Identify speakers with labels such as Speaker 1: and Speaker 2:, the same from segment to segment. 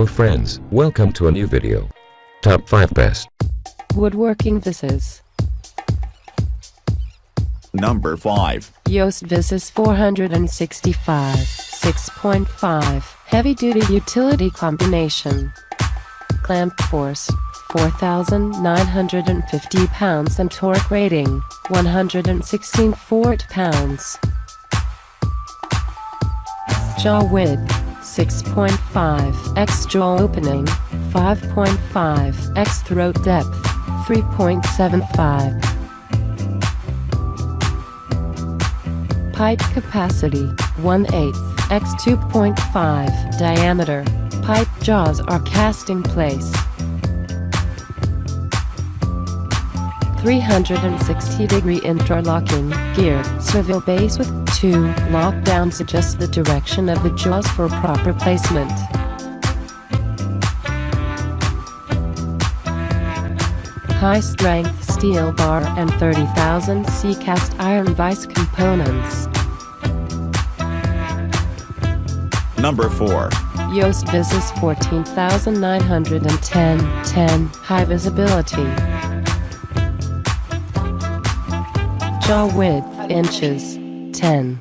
Speaker 1: friends, welcome to a new video. Top 5 Best
Speaker 2: Woodworking. This is
Speaker 3: Number 5.
Speaker 2: Yoast Visis 465 6.5 Heavy-duty utility combination. Clamp force 4,950 pounds and torque rating 116 foot-pounds. Jaw width 6.5 x jaw opening 5.5 x throat depth 3.75. Pipe capacity 1/8 x 2.5 diameter. Pipe jaws are casting place. 360-degree interlocking gear swivel base with 2 lockdowns adjust the direction of the jaws for proper placement. High-strength steel bar and 30,000 C cast iron vise components.
Speaker 3: Number 4.
Speaker 2: Yoast Visis 14,910 high visibility. Jaw width inches 10.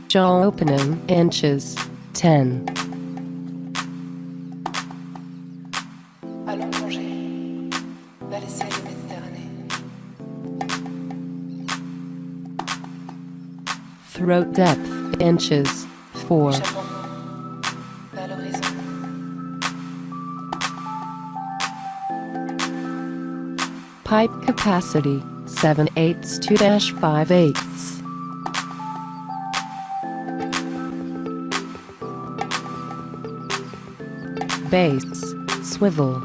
Speaker 2: Jaw opening inches 10. Throat depth inches 4. Pipe capacity 7/8 to 5/8. Base swivel.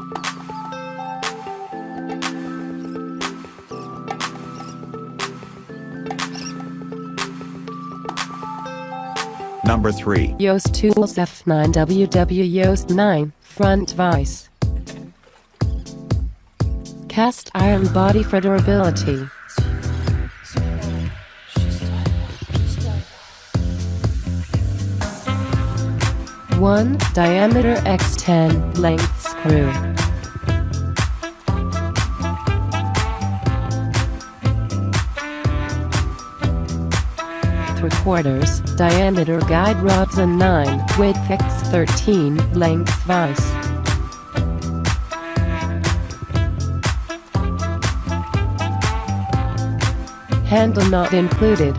Speaker 3: Number 3.
Speaker 2: Yoast Tools F9WW Yoast 9 front vise. Cast iron body for durability. One diameter x10 length screw. Three-quarters diameter guide rods and 9 width x13 length vise. Handle not included.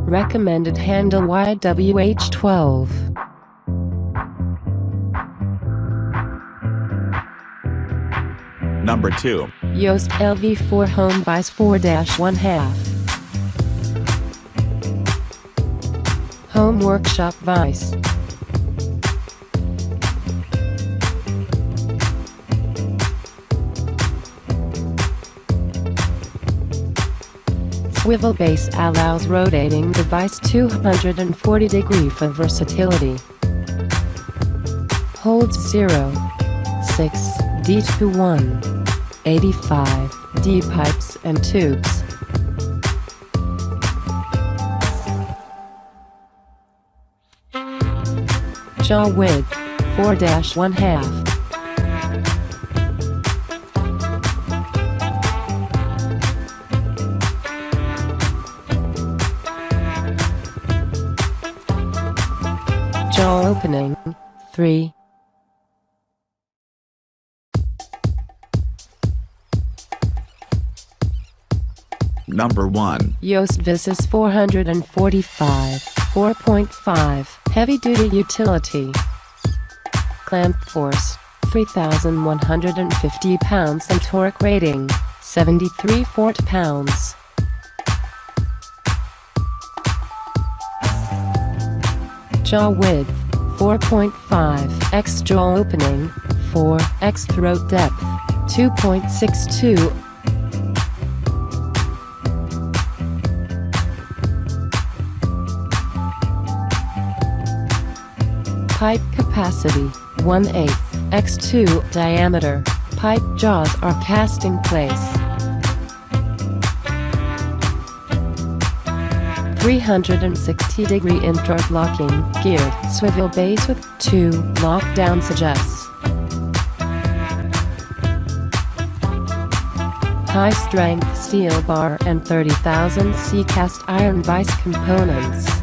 Speaker 2: Recommended handle YWH12.
Speaker 3: Number 2.
Speaker 2: Yoast LV4 home vise 4-1/2. Home workshop vise. Swivel base allows rotating the vise 240 degrees for versatility. Holds 0, 6, D to 1, 85, D pipes and tubes. Jaw width 4-1/2. Jaw opening 3.
Speaker 3: Number 1.
Speaker 2: Yoast Visis 445 4.5 heavy-duty utility. Clamp force 3,150 pounds and torque rating 73 foot-pounds. Jaw width 4.5 x jaw opening 4 x throat depth 2.62. Pipe capacity 1/8 x2 diameter pipe jaws are cast in place. 360-degree interlocking geared swivel base with 2 lockdown adjusts. High-strength steel bar and 30,000 C cast iron vice components.